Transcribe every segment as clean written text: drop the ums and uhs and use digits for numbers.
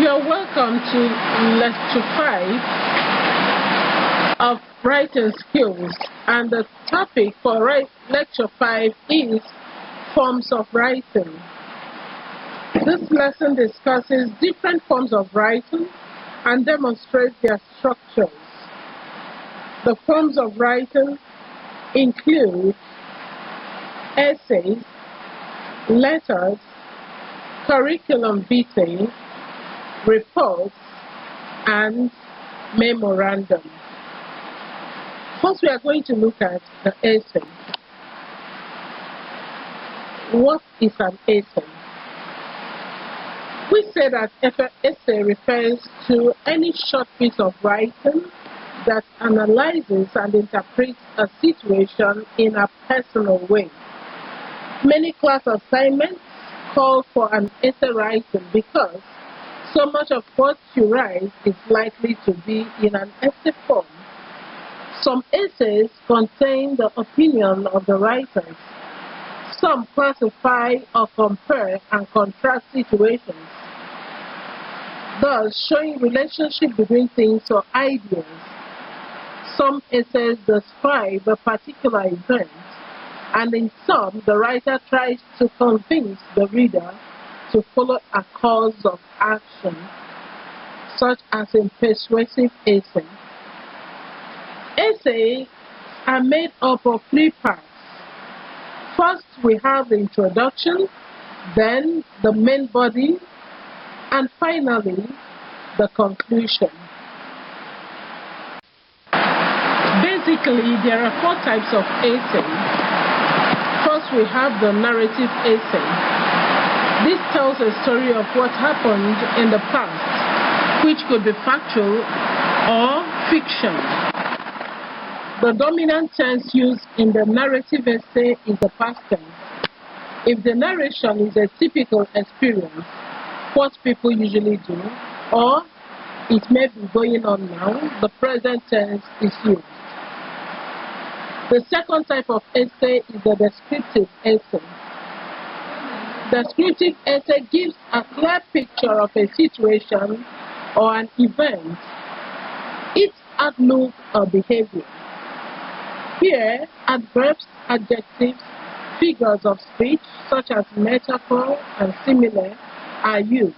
You're welcome to Lecture 5 of Writing Skills, and the topic for Lecture 5 is Forms of Writing. This lesson discusses different forms of writing and demonstrates their structures. The forms of writing include essays, letters, curriculum vitae, reports, and memorandum. First, we are going to look at the essay. What is an essay? We say that an essay refers to any short piece of writing that analyzes and interprets a situation in a personal way. Many class assignments call for an essay writing because so much of what you write is likely to be in an essay form. Some essays contain the opinion of the writers. Some classify or compare and contrast situations, thus showing relationship between things or ideas. Some essays describe a particular event, and in some, the writer tries to convince the reader to follow a course of action, such as in persuasive essay. Essays are made up of three parts. First, we have the introduction, then the main body, and finally, the conclusion. Basically, there are four types of essays. First, we have the narrative essay. This tells a story of what happened in the past, which could be factual or fiction. The dominant tense used in the narrative essay is the past tense. If the narration is a typical experience, what people usually do, or it may be going on now, the present tense is used. The second type of essay is the descriptive essay. Descriptive essay gives a clear picture of a situation or an event, its outlook or behavior. Here, adverbs, adjectives, figures of speech, such as metaphor and simile, are used.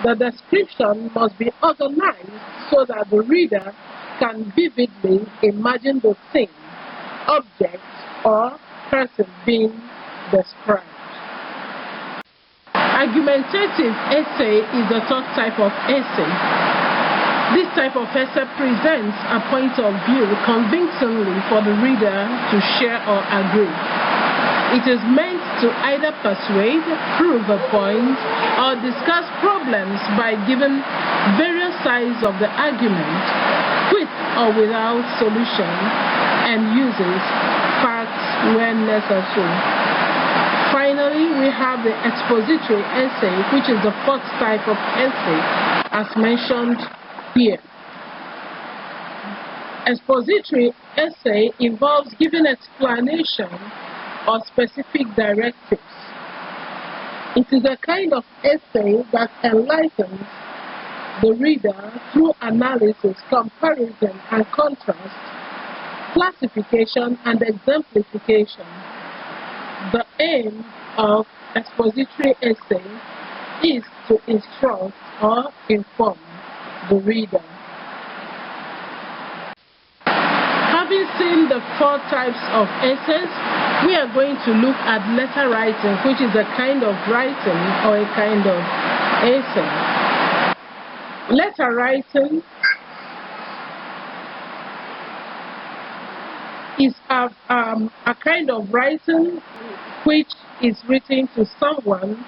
The description must be organized so that the reader can vividly imagine the thing, object, or person being described. Argumentative essay is the third type of essay. This type of essay presents a point of view convincingly for the reader to share or agree. It is meant to either persuade, prove a point, or discuss problems by giving various sides of the argument, with or without solution, and uses facts when necessary. Finally, we have the expository essay, which is the fourth type of essay, as mentioned here. Expository essay involves giving explanation or specific directives. It is a kind of essay that enlightens the reader through analysis, comparison and contrast, classification and exemplification. The aim of expository essay is to instruct or inform the reader. Having seen the four types of essays, we are going to look at letter writing, which is a kind of writing or a kind of essay. Letter writing is a kind of writing which is written to someone,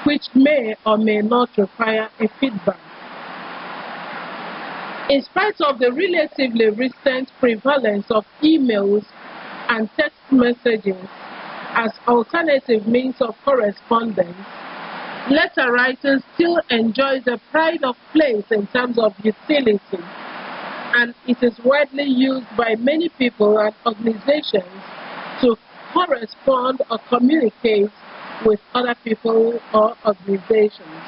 which may or may not require a feedback. In spite of the relatively recent prevalence of emails and text messages as alternative means of correspondence, letter writing still enjoys a pride of place in terms of utility, and it is widely used by many people and organizations to correspond or communicate with other people or organizations.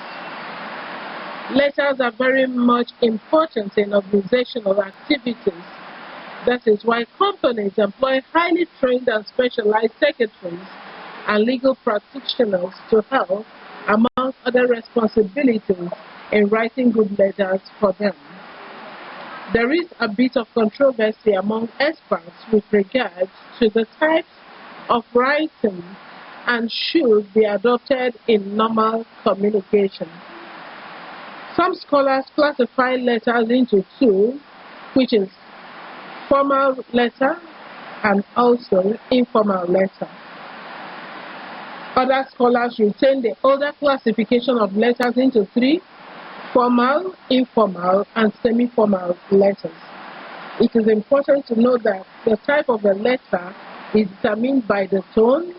Letters are very much important in organizational activities. That is why companies employ highly trained and specialized secretaries and legal practitioners to help, among other responsibilities, in writing good letters for them. There is a bit of controversy among experts with regard to the types of writing and should be adopted in normal communication. Some scholars classify letters into two, which is formal letter and also informal letter. Other scholars retain the older classification of letters into three: formal, informal, and semi-formal letters. It is important to note that the type of a letter is determined by the tone,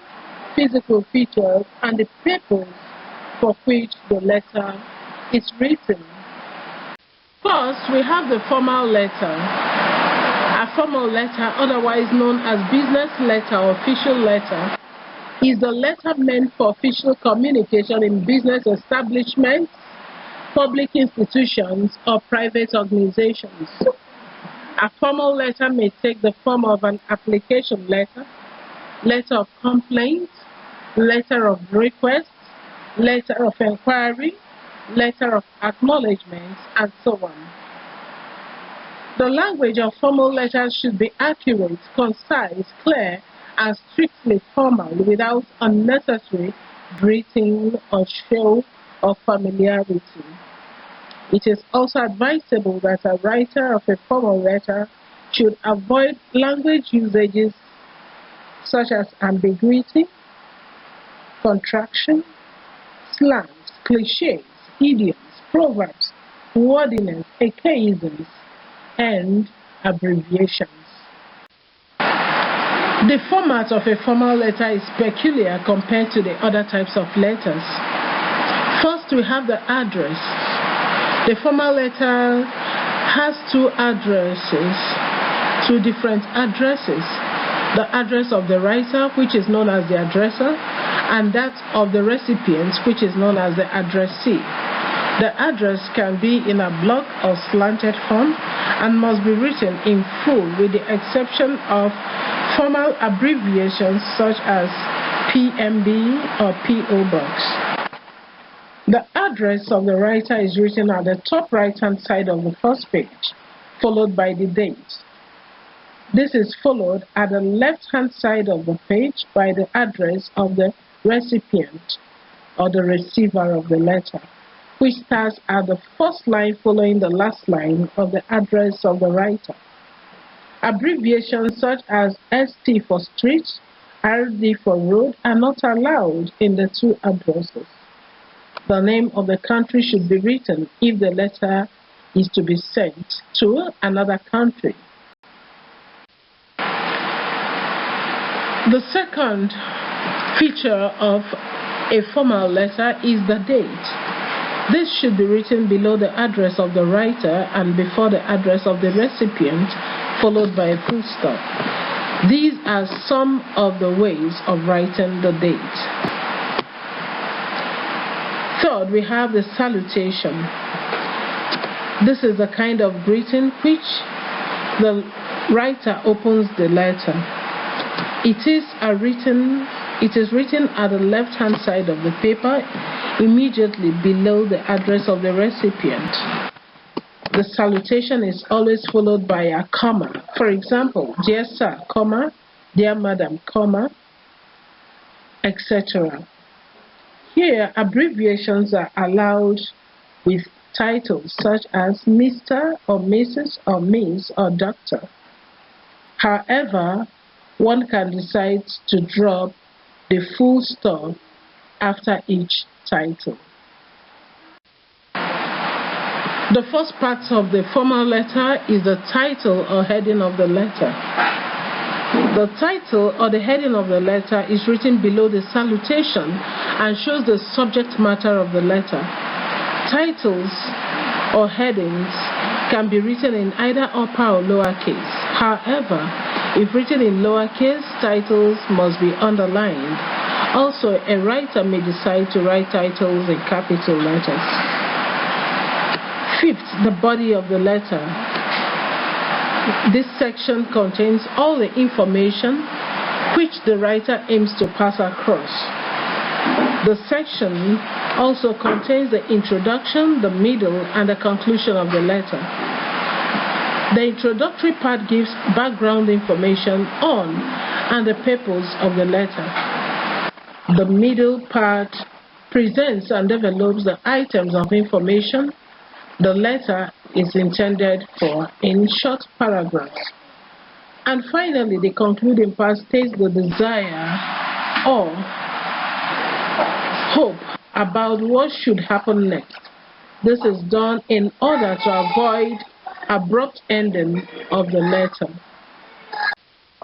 physical features, and the purpose for which the letter is written. First, we have the formal letter. A formal letter, otherwise known as business letter or official letter, is the letter meant for official communication in business establishments, public institutions, or private organizations. A formal letter may take the form of an application letter, letter of complaint, letter of request, letter of inquiry, letter of acknowledgement, and so on. The language of formal letters should be accurate, concise, clear, and strictly formal without unnecessary greeting or show of familiarity. It is also advisable that a writer of a formal letter should avoid language usages such as ambiguity, contraction, slangs, cliches, idioms, proverbs, wordiness, euphemisms, and abbreviations. The format of a formal letter is peculiar compared to the other types of letters. First, we have the address. The formal letter has two different addresses. The address of the writer, which is known as the addressor, and that of the recipient, which is known as the addressee. The address can be in a block or slanted form and must be written in full with the exception of formal abbreviations such as PMB or PO Box. The address of the writer is written at the top right-hand side of the first page, followed by the date. This is followed at the left-hand side of the page by the address of the recipient or the receiver of the letter, which starts at the first line following the last line of the address of the writer. Abbreviations such as ST for street, RD for road are not allowed in the two addresses. The name of the country should be written if the letter is to be sent to another country. The second feature of a formal letter is the date. This should be written below the address of the writer and before the address of the recipient, followed by a full stop. These are some of the ways of writing the date. Third, we have the salutation. This is the kind of greeting which the writer opens the letter. It is written at the left-hand side of the paper, immediately below the address of the recipient. The salutation is always followed by a comma. For example, dear sir, comma, dear madam, comma, etc. Here, abbreviations are allowed with titles such as Mr. or Mrs. or Miss or Doctor. However, one can decide to drop the full stop after each title. The first part of the formal letter is the title or heading of the letter. The title or the heading of the letter is written below the salutation and shows the subject matter of the letter. Titles or headings can be written in either upper or lower case. However, if written in lowercase, titles must be underlined. Also, a writer may decide to write titles in capital letters. Fifth, the body of the letter. This section contains all the information which the writer aims to pass across. The section also contains the introduction, the middle, and the conclusion of the letter. The introductory part gives background information on and the purpose of the letter. The middle part presents and develops the items of information the letter is intended for in short paragraphs. And finally, the concluding part states the desire or hope about what should happen next. This is done in order to avoid abrupt ending of the letter.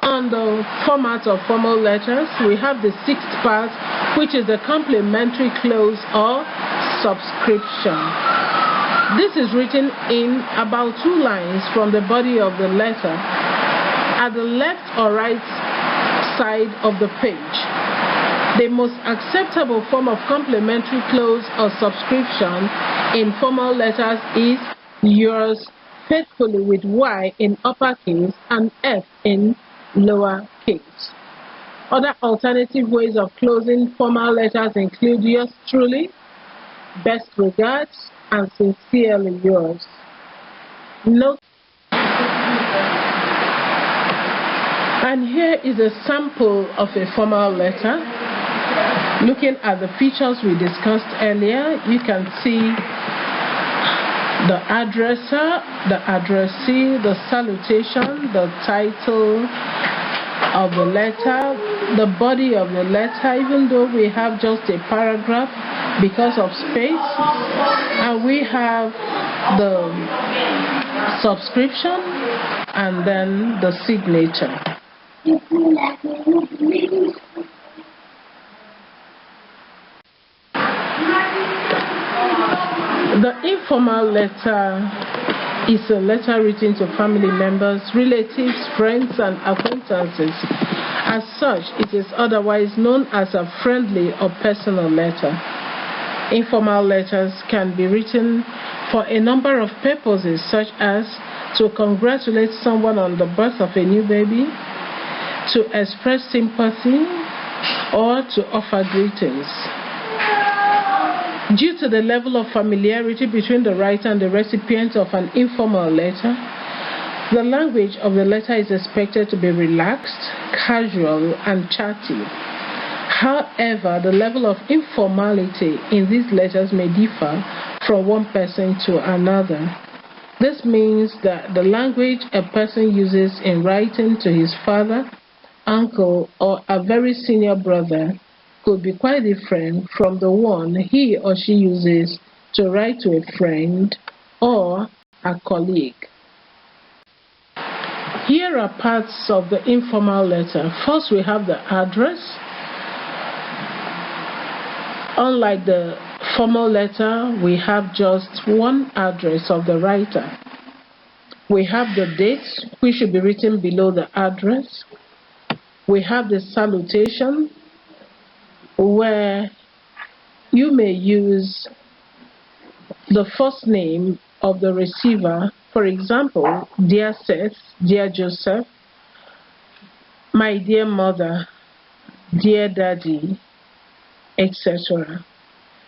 On the format of formal letters, we have the sixth part, which is the complementary clause or subscription. This is written in about 2 lines from the body of the letter at the left or right side of the page. The most acceptable form of complementary clause or subscription in formal letters is yours faithfully with Y in uppercase and F in lowercase. Other alternative ways of closing formal letters include yours truly, best regards, and sincerely yours. Note. And here is a sample of a formal letter. Looking at the features we discussed earlier, you can see the addresser, the addressee, the salutation, the title of the letter, the body of the letter, even though we have just a paragraph because of space, and we have the subscription and then the signature. The informal letter is a letter written to family members, relatives, friends, and acquaintances. As such, it is otherwise known as a friendly or personal letter. Informal letters can be written for a number of purposes, such as to congratulate someone on the birth of a new baby, to express sympathy, or to offer greetings. Due to the level of familiarity between the writer and the recipient of an informal letter, the language of the letter is expected to be relaxed, casual, and chatty. However, the level of informality in these letters may differ from one person to another. This means that the language a person uses in writing to his father, uncle, or a very senior brother could be quite different from the one he or she uses to write to a friend or a colleague. Here are parts of the informal letter. First, we have the address. Unlike the formal letter, we have just one address of the writer. We have the date, which should be written below the address. We have the salutation, where you may use the first name of the receiver. For example, dear Seth, dear Joseph, my dear mother, dear daddy, etc.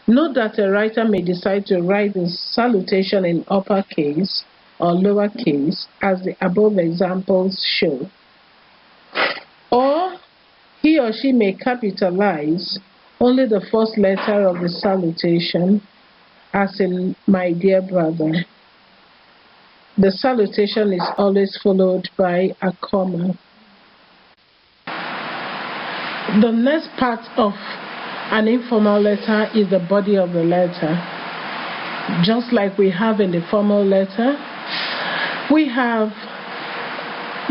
Note that a writer may decide to write the salutation in uppercase or lowercase, as the above examples show. Or he or she may capitalize only the first letter of the salutation, as in my dear brother. The salutation is always followed by a comma. The next part of an informal letter is the body of the letter. Just like we have in the formal letter, we have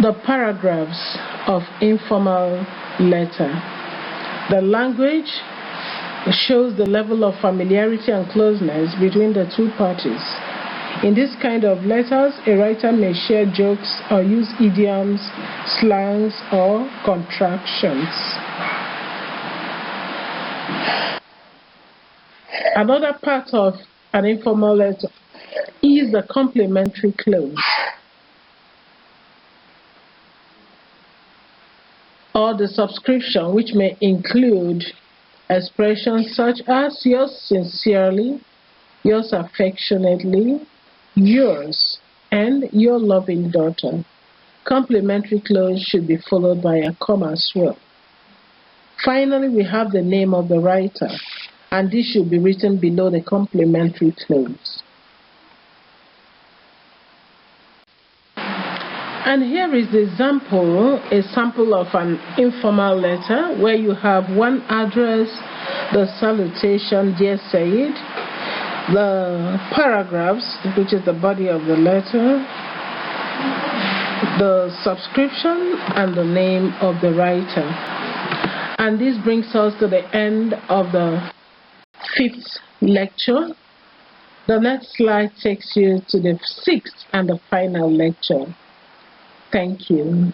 the paragraphs of informal letter. The language shows the level of familiarity and closeness between the two parties. In this kind of letters, a writer may share jokes or use idioms, slangs, or contractions. Another part of an informal letter is the complementary clause, or the subscription, which may include expressions such as yours sincerely, yours affectionately, yours, and your loving daughter. Complementary clause should be followed by a comma as well. Finally, we have the name of the writer, and this should be written below the complementary clause. And here is the example, a sample of an informal letter where you have one address, the salutation, dear Said, the paragraphs, which is the body of the letter, the subscription, and the name of the writer. And this brings us to the end of the 5th lecture. The next slide takes you to the 6th and the final lecture. Thank you.